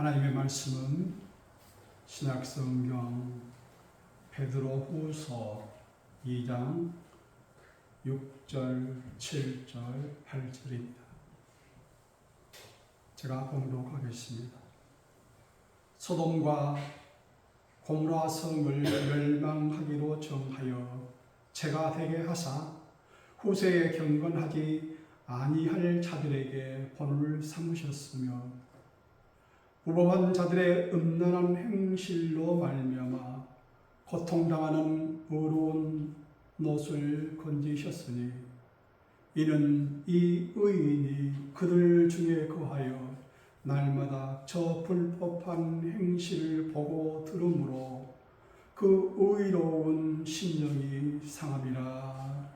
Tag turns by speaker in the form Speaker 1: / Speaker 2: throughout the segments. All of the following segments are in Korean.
Speaker 1: 하나님의 말씀은 신약성경 베드로후서 2장 6절, 7절, 8절입니다. 제가 봉독하겠습니다. 소돔과 고모라 성을 멸망하기로 정하여 제가 되게 하사 후세에 경건하지 아니할 자들에게 본을 삼으셨으며 무법한 자들의 음란한 행실로 말미암아 고통당하는 의로운 놋을 건지셨으니 이는 이 의인이 그들 중에 거하여 날마다 저 불법한 행실을 보고 들으므로 그 의로운 심령이 상함이라.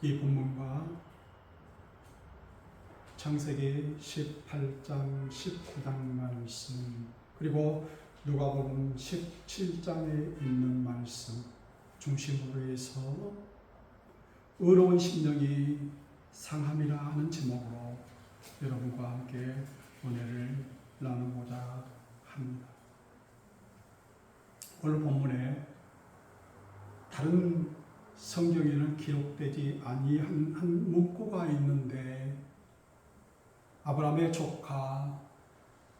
Speaker 1: 이 본문과 창세기 18장 19장 말씀 그리고 누가복음 17장에 있는 말씀 중심으로 해서 의로운 심령이 상함이라 하는 제목으로 여러분과 함께 은혜를 나누고자 합니다. 오늘 본문에 다른 성경에는 기록되지 아니한 한 문구가 있는데 아브라함의 조카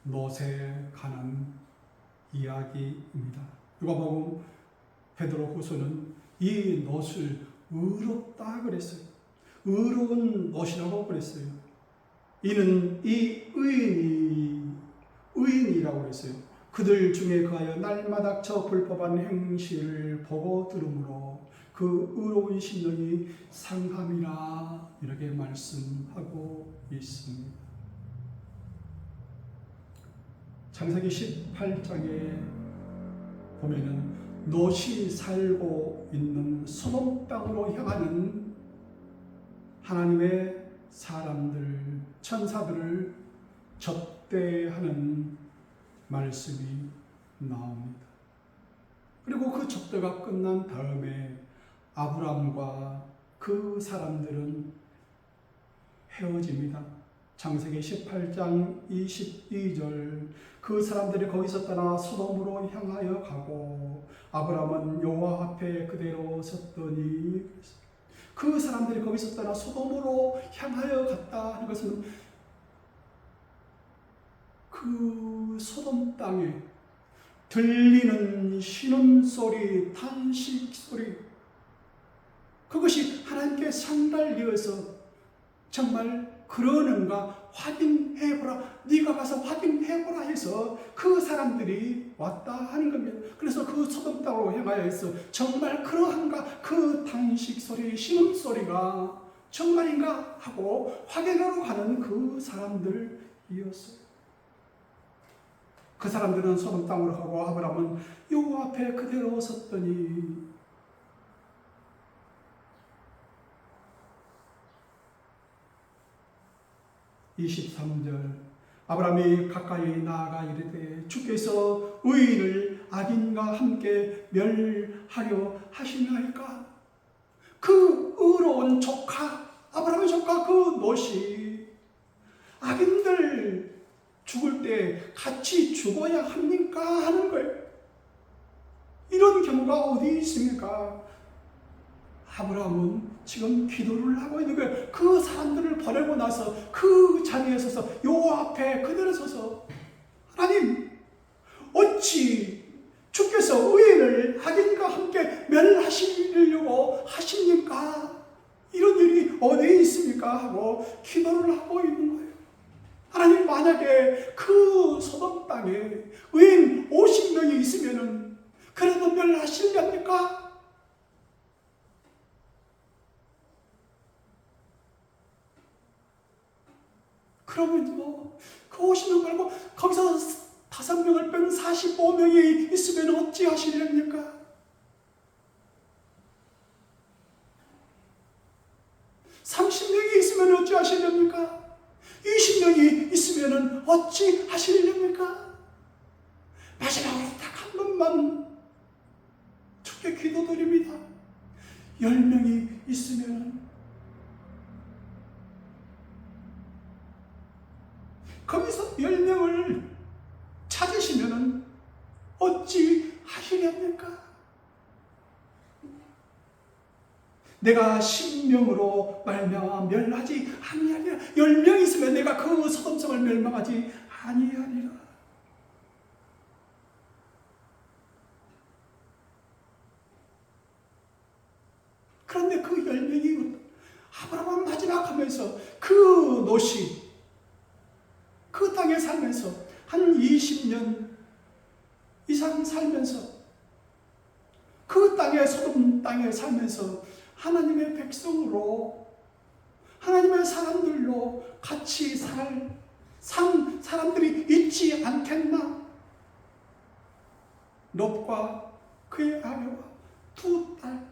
Speaker 1: 놋에 관한 이야기입니다. 누가복음 베드로후서는 이 놋을 의롭다 그랬어요. 의로운 놋이라고 그랬어요. 이는 이 의인이라고 그랬어요. 그들 중에 거하여 날마다 저 불법한 행실을 보고 들으므로 그 의로운 심령이 상함이라 이렇게 말씀하고 있습니다. 창세기 18장에 보면은 놋이 살고 있는 소돔 땅으로 향하는 하나님의 사람들, 천사들을 접대하는 말씀이 나옵니다. 그리고 그 접대가 끝난 다음에 아브람과 그 사람들은 헤어집니다. 창세기 18장 22절 그 사람들이 거기서 떠나 소돔으로 향하여 가고 아브람은 여호와 앞에 그대로 섰더니 그 사람들이 거기서 떠나 소돔으로 향하여 갔다 하는 것은 그 소돔 땅에 들리는 신음소리, 탄식소리 그것이 하나님께 상달되어서 정말 그러는가 확인해보라, 네가 가서 확인해보라 해서 그 사람들이 왔다 하는 겁니다. 그래서 그 소돔 땅으로 향하여 해서 정말 그러한가 그 탄식소리, 신음소리가 정말인가 하고 확인하러 가는 그 사람들이었어요. 그 사람들은 소돔 땅으로 가고 아브람은 여호와 앞에 그대로 섰더니 23절 아브람이 가까이 나아가 이르되 주께서 의인을 악인과 함께 멸하려 하시나이까. 그 의로운 조카 아브람의 조카 그 놋이 악인들 죽을 때 같이 죽어야 합니까 하는 거예요. 이런 경우가 어디 있습니까? 아브라함은 지금 기도를 하고 있는 거예요. 그 사람들을 보내고 나서 그 자리에 서서 여호와 앞에 그대로 서서 하나님 어찌 주께서 의인을 악인과 함께 멸하시려고 하십니까? 이런 일이 어디에 있습니까? 하고 기도를 하고 있는 거예요. 하나님 만약에 그 소돔 땅에 의인 50명이 있으면은 그래도 멸하시렵니까? 그러면 그 50명 말고 거기서 5명을 뺀 45명이 있으면 어찌 하시렵니까? (30명이) 있으면 어찌 하시렵니까? 20명이 있으면 어찌 하시렵니까? 마지막으로 딱 한 번만 주께 기도드립니다. 10명이 있으면 거기서 10명을 찾으시면은 어찌 하시렵니까? 내가 10명으로 말미암아 멸하지 아니하리라. 10명 있으면 내가 그 소돔성을 멸망하지 아니하리라. 그런데 그 10명이 아브라함 마지막 하면서 그 노시, 그 땅에 살면서 한 20년 이상 살면서 그 땅에, 소돔 땅에 살면서 하나님의 백성으로, 하나님의 사람들로 같이 산 사람들이 있지 않겠나? 롯과 그의 아내와 두 딸,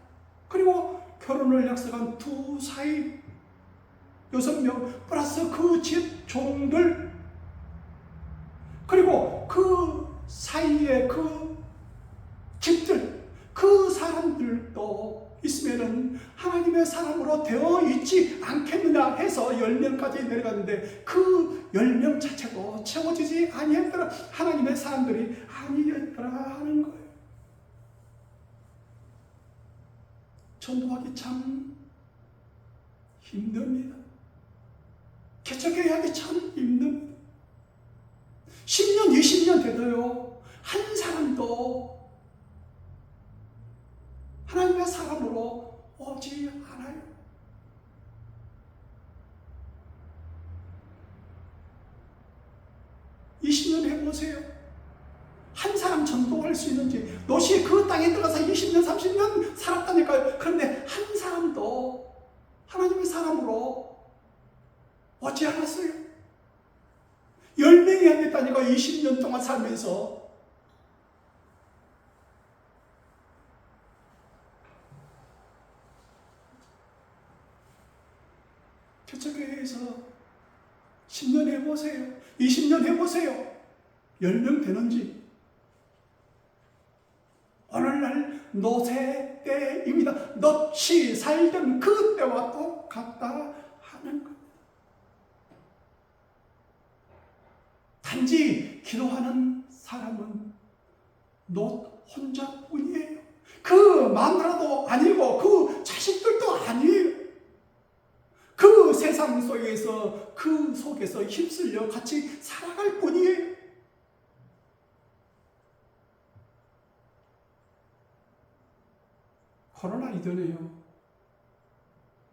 Speaker 1: 그리고 결혼을 약속한 두 사이 6명 플러스 그 집 종들, 그리고 그 사이에 그 집들, 그 사람들도 있으면은 하나님의 사람으로 되어 있지 않겠느냐 해서 10명까지 내려갔는데 그 10명 자체도 채워지지 아니했더라. 하나님의 사람들이 아니었더라 하는 거예요. 전도하기 참 힘듭니다. 개척해야 하기 참 힘듭니다. 10년, 20년 돼도요, 한 사람도 하나님의 사람으로 오지 않아요. 해보세요. 한 사람 전도할 수 있는지. 롯이 그 땅에 들어가서 20년, 30년 살았다니까요. 그런데 한 사람도 하나님의 사람으로 오지 않았어요. 10명이 안 됐다니까. 20년 동안 살면서. 개척교회에서 10년 해보세요. 20년 해보세요. 10명 되는지. 오늘날 노세 때입니다. 롯이 살던 그 때와 똑같다 하는 겁니다. 단지 기도하는 사람은 롯 혼자뿐이에요. 그 마누라도 아니고 그 자식들도 아니에요. 그 세상 속에서 그 속에서 휩쓸려 같이 살아갈 뿐이에요. 코로나 이전에요,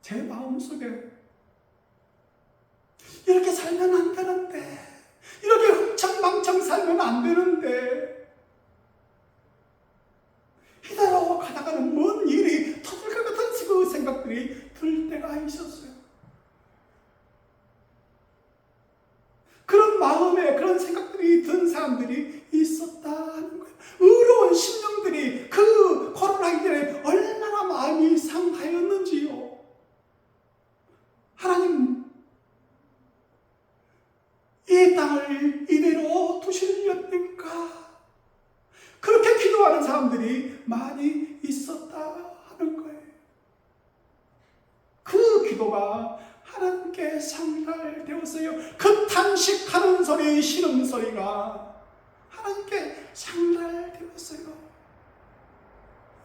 Speaker 1: 제 마음속에 이렇게 살면 안 되는데, 이렇게 흥청망청 살면 안 되는데, 이대로 가다가는 뭔 일이 터질 것 같은 그 생각들이 들 때가 있었어요. 그런 마음에 그런 생각들이 든 사람들이 있었다는 거예요. 의로운 심령들이 그 코로나 이전에 얼마나 마음이 상하였는지요. 하나님, 이 땅을 이대로 두시렵니까? 그렇게 기도하는 사람들이 많이 있었다 하는 거예요. 그 기도가 하나님께 상달되었어요. 그 탄식하는 소리, 신음소리가 하나님께 상달되었어요.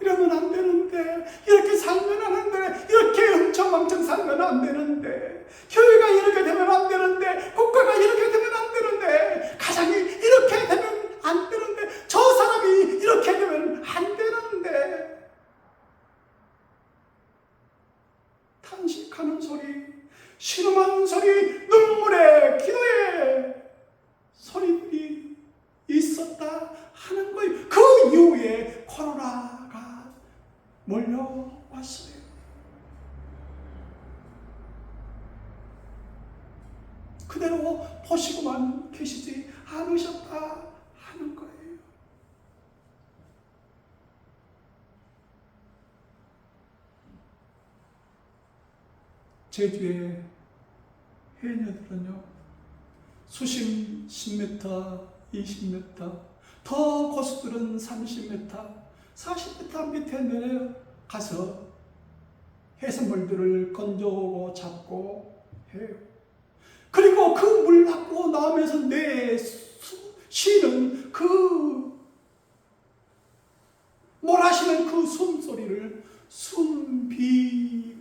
Speaker 1: 이러면 안 되는데, 이렇게 살면 안 되는데, 이렇게 흥청망청 살면 안 되는데, 교회가 이렇게 되면 안 되는데, 국가가 이렇게 되면 안 되는데, 가정이 이렇게 되면 안 되는데, 저 사람이 이렇게 되면 안 되는데, 탄식하는 소리, 신음하는 소리, 눈물의 기도의 소리들이 있었다 하는 거예요. 그 이후에 코로나가 몰려왔어요. 그대로 보시고만 계시지 않으셨다 하는 거예요. 제주의 해녀들은요, 수심 10m, 20m, 더 고수들은 30m, 40m 밑에 내려가서 해산물들을 건져오고 잡고 해요. 그리고 그리고 그 물 밖으로 나오면서 내 쉬는 그 몰아쉬는 그 숨소리를 숨비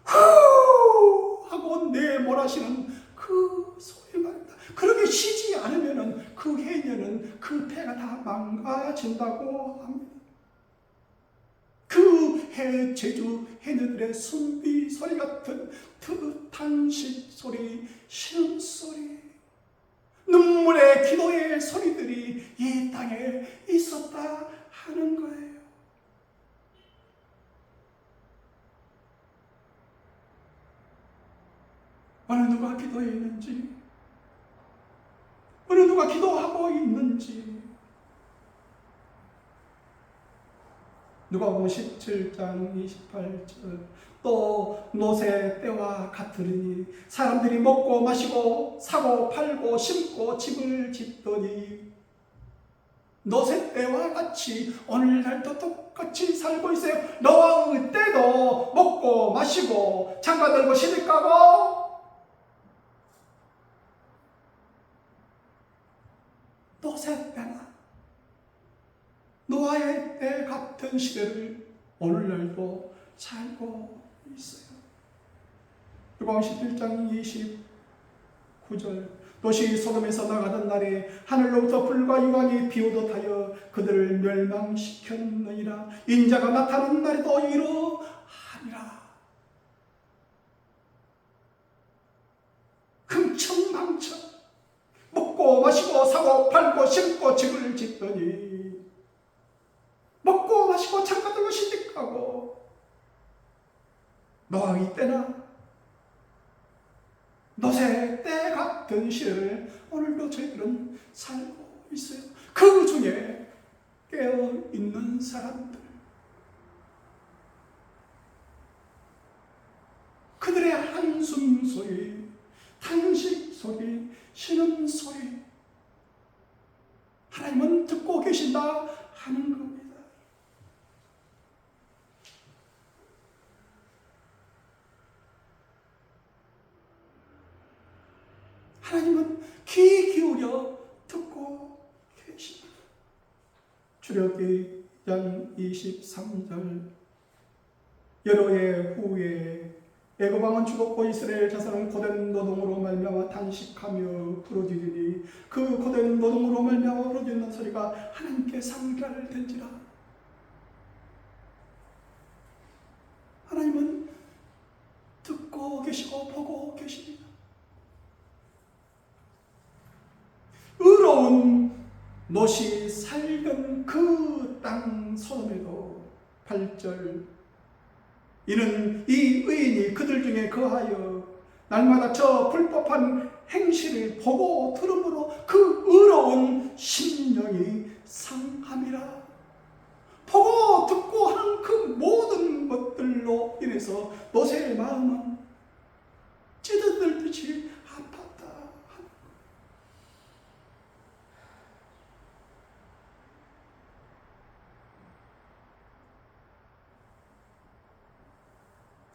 Speaker 1: 후 하고 내 몰아쉬는 그 소리가 납니다. 그렇게 쉬지 않으면 그 해녀는 그 배가 다 망가진다고 합니다. 그 제주 해녀들의 숨비 소리 같은 탄식 소리, 신음소리, 눈물의 기도의 소리들이 이 땅에 있었다 하는 거예요. 어느 누가 기도해 있는지, 어느 누가 기도하고 있는지. 누가복음 17장 28절 또 노새 때와 같으니 사람들이 먹고 마시고 사고 팔고 심고 집을 짓더니 노새 때와 같이 오늘날도 똑같이 살고 있어요. 노아의 때도 먹고 마시고 장가 들고 시집 가고 노새 때나 노아의 때 같은 시대를 오늘날도 살고 있어요. 누가복음 11장 29절 도시 소돔에서 나가던 날에 하늘로부터 불과 유황이 비오듯 하여 그들을 멸망시켰느니라. 인자가 나타나는 날에도 이러하리라. 흥청망청 먹고 마시고 사고 팔고 심고 집을 짓더니 먹고 마시고 장가 들고 시집가고 노아의 때나 노새 때 같은 시대를 오늘도 저희들은 살고 있어요. 그 중에 깨어있는 사람들, 그들의 한숨 소리, 탄식 소리, 신음 소리 하나님은 듣고 계신다 하는 겁니다. 하나님은 귀 기울여 듣고 계십니다. 출애굽기 2장 23절 여러 해 후에 애굽 왕은 죽었고 이스라엘 자손은 고된 노동으로 말미암아 탄식하며 부르짖으니 그 고된 노동으로 말미암아 부르짖는 소리가 하나님께 상달된지라. 하나님은 듣고 계시고 보고 계십니다. 의로운 롯이 살던 그 땅 소돔에도 8절 이는 이 의인이 그들 중에 거하여 날마다 저 불법한 행실을 보고 들음으로 그 의로운 심령이 상함이라. 보고 듣고 하는 그 모든 것들로 인해서 롯의 마음은 찌들듯이 아팠다.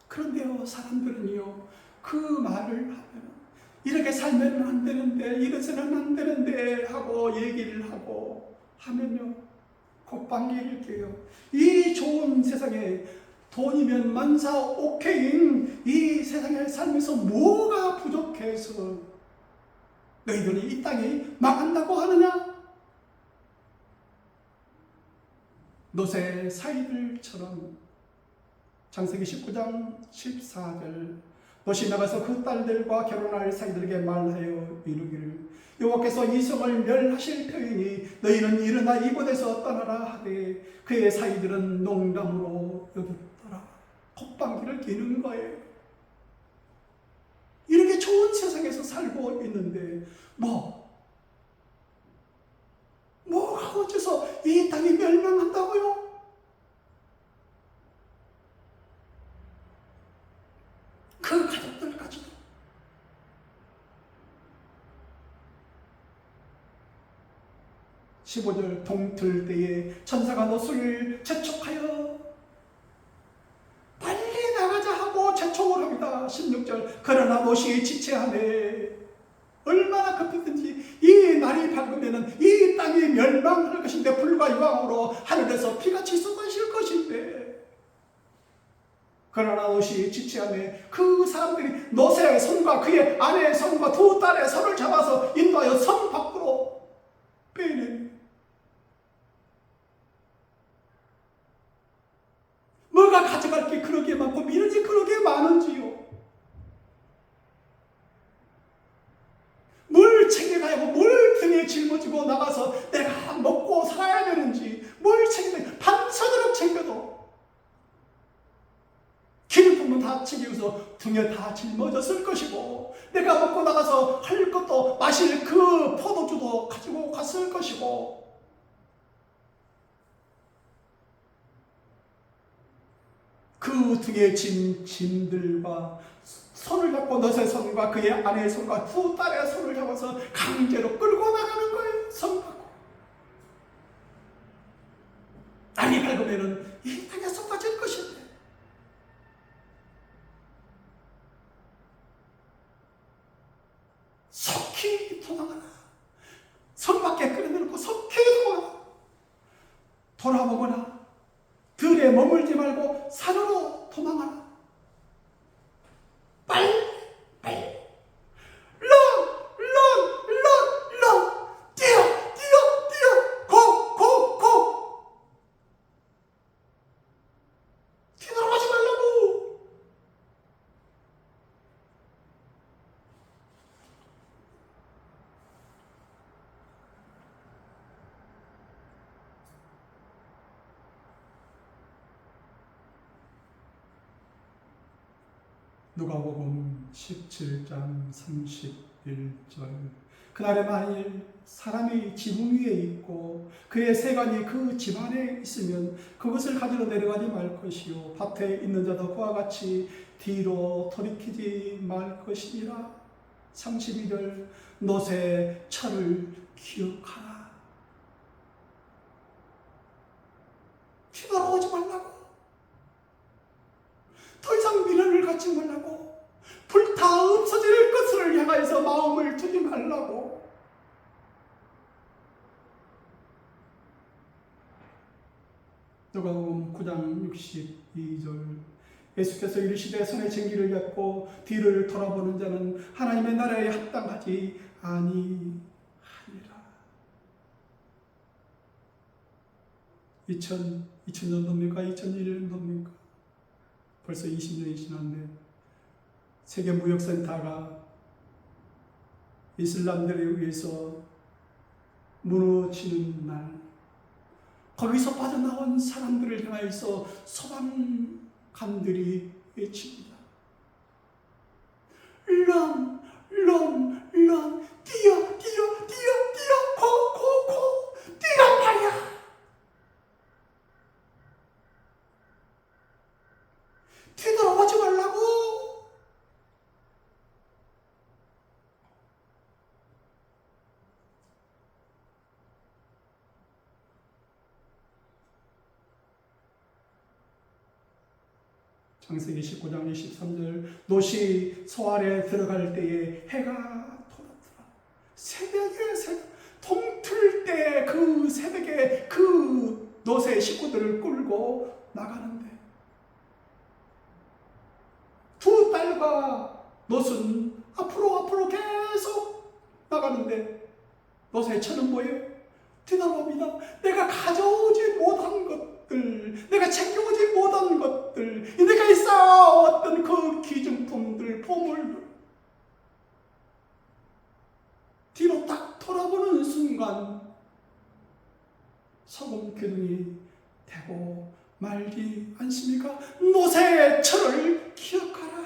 Speaker 1: 그런데요, 사람들은요, 그 말을 하면 이렇게 살면 안 되는데, 이래서는 안 되는데 하고 얘기를 하고 하면요, 콧방귀를 껴요. 이 좋은 세상에 돈이면 만사 오케이인 이 세상에 살면서 뭐가 부족해서 너희들이 이 땅이 망한다고 하느냐? 롯의 사이들처럼 창세기 19장 14절 롯이 나가서 그 딸들과 결혼할 사이들에게 말하여 이르기를 여호와께서 이 성을 멸하실 터이니 너희는 일어나 이곳에서 떠나라 하되 그의 사이들은 농담으로 여겼더라. 콧방귀를 뀌는 거예요. 이렇게 좋은 세상에서 살고 있는데 뭐가 어째서 이 땅이 멸망한다고요? 그 가족들까지도. 15절 동틀 때에 천사가 롯을 재촉하여 빨리 나가자 하고 재촉을 합니다. 16절 그러나 롯이 지체하네. 얼마나 급했든지 이 날이 밝으면 이 땅이 멸망할 것인데 불과 유황으로 하늘에서 피같이 쏟아질 것인데, 그러나 롯이 지체하네. 그 사람들이 롯의 손과 그의 아내의 손과 두 딸의 손을 잡아서 인도하여 성 밖으로 빼내. 뭐가 가져갈 게 그러게 많고 미련이 그러게 많은지요. 뭘 챙겨가고 뭘 등에 짊어지고 나가서 내가 먹고 살아야 되는지, 뭘 챙겨, 밤새도록 챙겨도 기름품은 다 챙겨서 등에 다 짊어졌을 것이고, 내가 먹고 나가서 할 것도 마실 그 포도주도 가지고 갔을 것이고, 그 등에 진 짐들과 손을 잡고 롯의 손과 그의 아내의 손과 두 딸의 손을 잡아서 강제로 끌고 나가는 거예요. 성 밖으로. 날이 밝으면은 이 땅에 쏟아질 것인데, 속히 도망하라. 성 밖에 끌어내놓고 속히 도망하라. 돌아보거나 들에 머물지 말고 산으로 도망하라. 빨리 런 뛰어 고 뒤돌아가지 말라고. 누가복음 17장 31절. 그날에 만일 사람이 지붕 위에 있고 그의 세간이 그 집 안에 있으면 그것을 가지러 내려가지 말 것이요 밭에 있는 자도 그와 같이 뒤로 돌이키지 말 것이니라. 32절. 롯의 철을 기억하라. 뒤돌아오지 말라고. 더 이상 미련을 갖지 말라고. 불타 없어질 것을 향하여서 마음을 두지 말라고. 누가복음 9장 62절. 예수께서 이르시되 손에 쟁기를 잡고 뒤를 돌아보는 자는 하나님의 나라에 합당하지 아니하니라. 2000년도입니까? 2001년도입니까? 벌써 20년이 지났네. 세계무역센터가 이슬람들에 의해서 무너지는 날, 거기서 빠져나온 사람들을 향하여서 소방관들이 외칩니다. 런, 뛰어, 고, 뛰란 말이야. 뒤돌아오지 말라고. 창세기 19장 23절. 롯이 소 안에 들어갈 때에 해가 돌았더라. 새벽에 동틀 때 그 새벽에 그 롯의 식구들을 끌고 나가는데, 두 딸과 롯은 앞으로 계속 나가는데, 롯의 처는 뭐예요? 뒤돌아봅니다. 내가 가져오지 못한 것들, 내가 챙겨오지 못한 것들, 내가 쌓아왔던 그 기증품들, 보물들, 뒤로 딱 돌아보는 순간 소금 기둥이 되고 말지 않습니까? 롯의 철을 기억하라.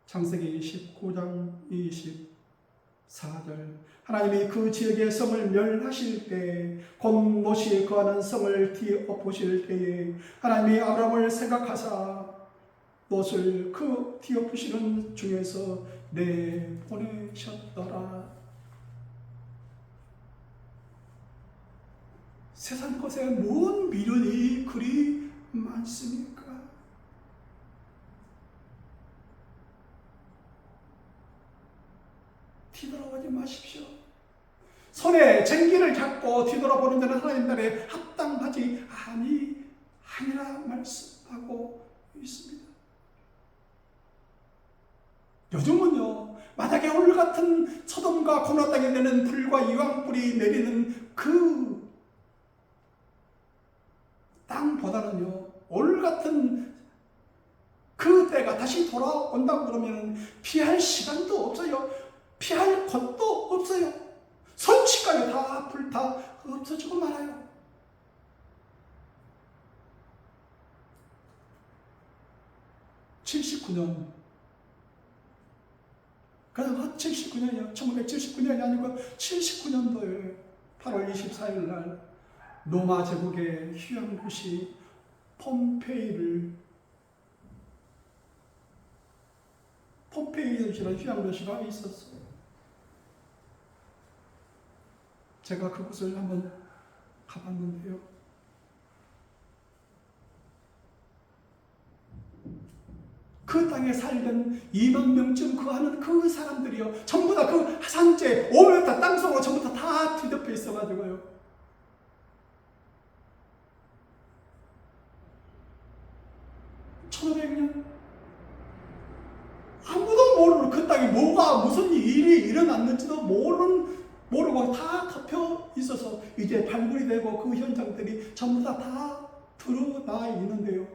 Speaker 1: 창세기 19장 24절. 하나님이 그 지역의 성을 멸하실 때, 곧 롯이 거하는 성을 뒤엎으실 때에 하나님이 아브라함을 생각하사 롯을 그 뒤엎으시는 중에서 내보내셨더라. 세상 것에 뭔 미련이 그리 많습니까? 뒤돌아보지 마십시오. 손에 쟁기를 잡고 뒤돌아보는 자는 하나님 나라에 합당하지 아니라 말씀하고 있습니다. 요즘은요, 마닥에 올 같은 소돔과 고모라 땅에 내는 불과 이왕불이 내리는 그 땅보다는요, 올 같은 그 때가 다시 돌아온다고 그러면 피할 시간도 없어요. 피할 곳도 없어요. 순식간에 다 불타 없어지고 말아요. 그냥 79년이요. 1979년이 아니고 79년도에 8월 24일 날 로마 제국의 휴양도시 폼페이라는 휴양도시가 있었어요. 제가 그곳을 한번 가봤는데요. 그 땅에 살던 2만 명쯤 하는 그 사람들이요, 전부 다 그 산재 5m 땅속으로 전부 다 뒤덮여 있어가지고요. 1500년 아무도 모르는 그 땅에 뭐가 무슨 일이 일어났는지도 모르고 다 덮여 있어서 이제 발굴이 되고 그 현장들이 전부 다 드러나 있는데요.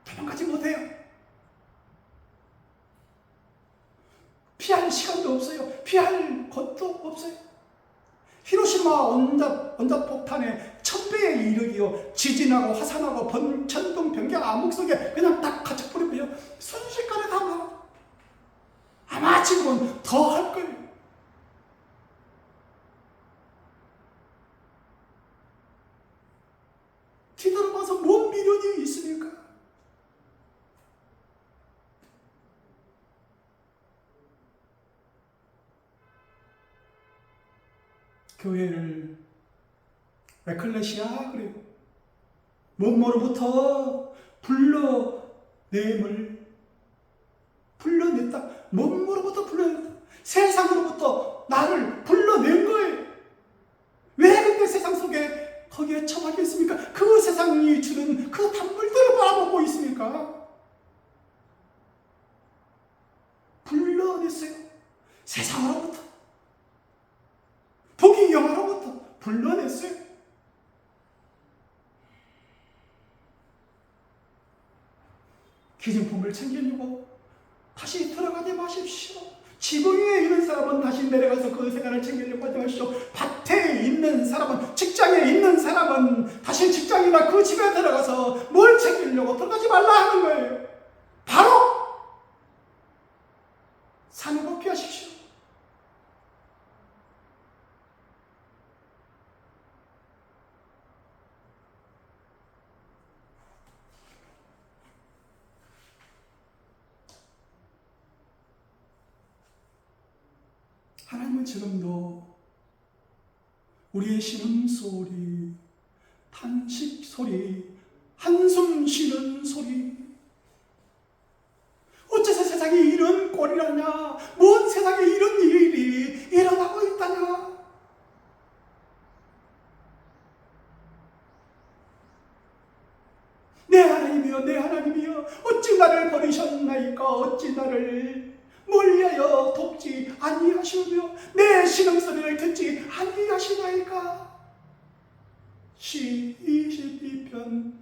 Speaker 1: 도망가지 못해요. 피할 시간도 없어요. 피할 것도 없어요. 히로시마 원자폭탄의 1000배에 이르기요. 지진하고 화산하고 천둥, 변경, 암흑 속에 그냥 딱 갇혀버리고요. 순식간에 다 막. 아마 지금은 더 할 거예요. 뒤돌아봐서 뭔 미련이 있습니까? 교회를 에클레시아 그래요. 뭐뭐로부터 불러냈다. 뭐뭐로부터 불러냈다. 세상으로부터 나를 불러낸 거예요. 왜 근데 세상 속에 거기에 처하겠습니까? 그 세상이 주는 그 단물들을 바라보고 있습니까? 불러냈어요. 세상으로부터. 복이 영화로부터 불러냈어요. 기증품을 챙기려고 다시 들어가지 마십시오. 지붕 위에 있는 사람은 다시 내려가서 그 생활을 챙기려고 하지 마십시오. 밭에 있는 사람은, 직장에 있는 사람은 다시 직장이나 그 집에 들어가서 뭘 챙기려고 들어가지 말라 하는 거예요. 바로 산으로 피하십시오. 하나님은 지금도 우리의 신음소리, 탄식소리, 한숨 쉬는 소리, 어째서 세상에 이런 꼴이라냐, 뭔 세상에 이런 일이 일어나고 있다냐, 내 하나님이여, 내 하나님이여, 어찌 나를 버리셨나이까, 어찌 나를 멀리하여 돕지 아니하시며 내 신음소리를 듣지 아니하시나이까. 시 22편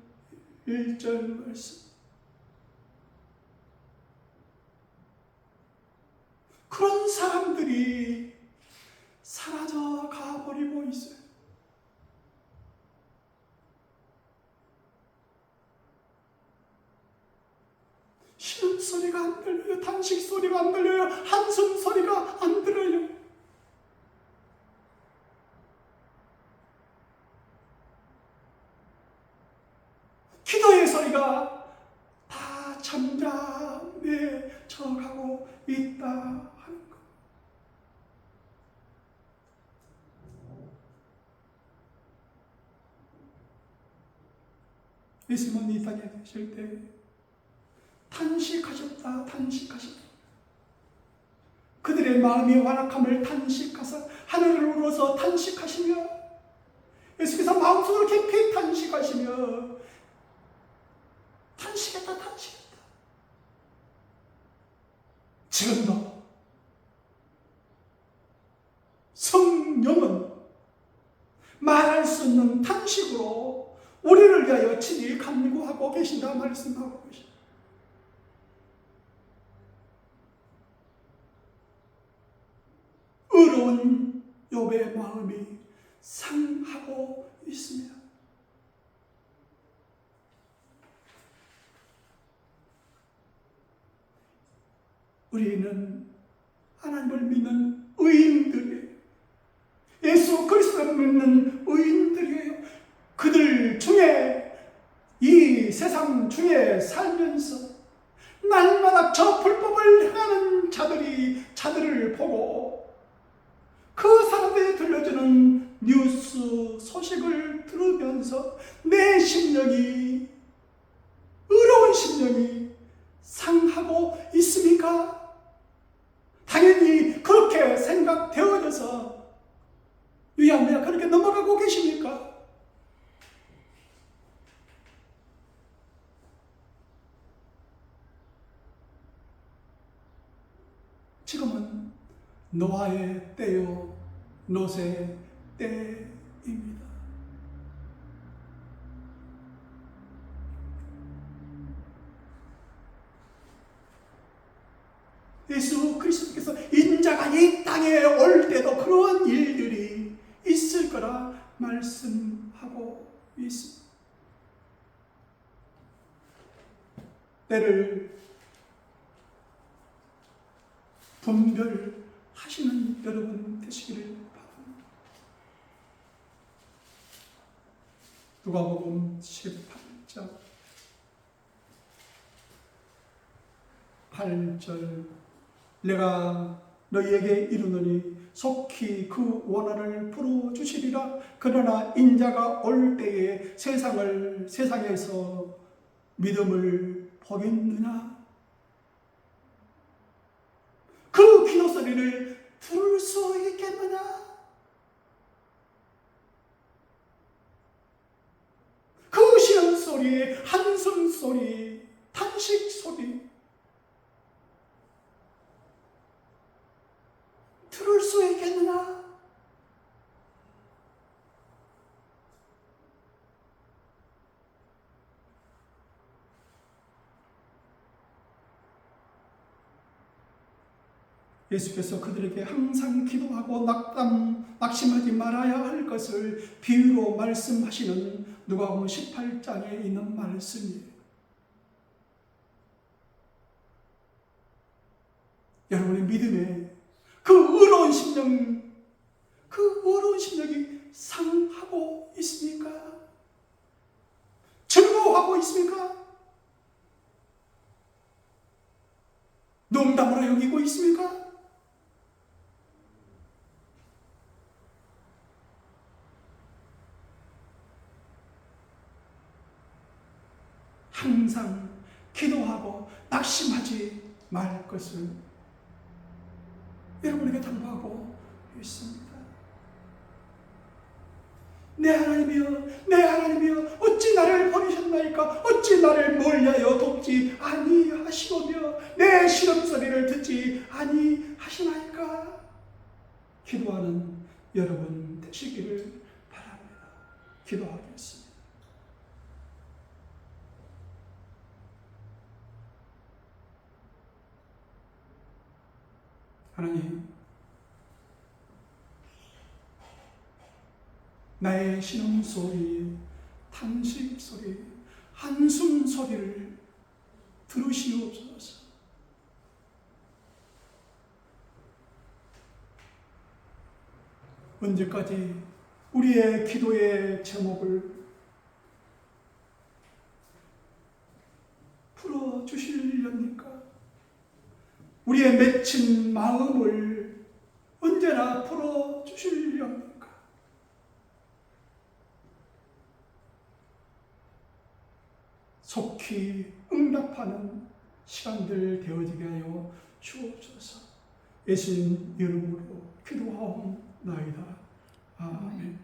Speaker 1: 1절 말씀. 그런 사람들이 사라져 가버리고 있어요. 신음소리가 안 들려요. 탄식소리가 안 들려요. 한숨소리가 안 들려요. 기도의 소리가 다 잠잠해져 가고 있다 하는 것. 예수님은 이 땅에 계실 때 탄식하셨다. 그들의 마음이 완악함을 탄식하사 하늘을 우러서 탄식하시며 예수께서 마음속으로 깊이 탄식하시며 탄식했다. 지금도 성령은 말할 수 없는 탄식으로 우리를 위하여 친히 간구하고 계신다 말씀하고 계십니다. 의로운 욥의 마음이 상하고 있습니다. 우리는 하나님을 믿는 의인들이에요. 예수 그리스도를 믿는 의인들이에요. 그들 중에 이 세상 중에 살면서 날마다 저 불법을 행하는 자들을 보고 그 사람들이 들려주는 뉴스 소식을 들으면서 내 심령이, 의로운 심령이 상하고 있습니까? 당연히 그렇게 생각되어져서 위안부야 그렇게 넘어가고 계십니까? 지금은 노아의 때요 롯의 때입니다. 예수 그리스도께서 인자가 이 땅에 올 때도 그러한 일들이 있을 거라 말씀하고 있습니다. 때를 분별하시는 여러분 되시기를 바랍니다. 누가복음 18장 8절 내가 너희에게 이르노니 속히 그 원한을 풀어주시리라. 그러나 인자가 올 때에 세상에서 믿음을 보겠느냐? 그 기도 소리를 들을 수 있겠느냐? 그 시험 소리, 한숨 소리, 탄식 소리 들을 수 있겠느냐? 예수께서 그들에게 항상 기도하고 낙심하지 말아야 할 것을 비유로 말씀하시는 누가복음 18장에 있는 말씀이에요. 여러분의 믿음에 그 의로운 심령이 상하고 있습니까? 즐거워하고 있습니까? 농담으로 여기고 있습니까? 항상 기도하고 낙심하지 말 것을 여러분에게 당부하고 있습니다. 내 하나님이여 어찌 나를 버리셨나이까? 어찌 나를 멀리하여 돕지 아니하시오며 내 시름소리를 듣지 아니하시나이까? 기도하는 여러분 되시기를 바랍니다. 기도하겠습니다. 하나님, 나의 신음소리, 탄식소리, 한숨소리를 들으시옵소서. 언제까지 우리의 기도의 제목을 풀어주시렵니까? 우리의 맺힌 마음을 언제나 풀어주시렵니까? 속히 응답하는 시간들 되어지게 하여 주옵소서. 예수님 이름으로 기도하옵나이다. 아멘.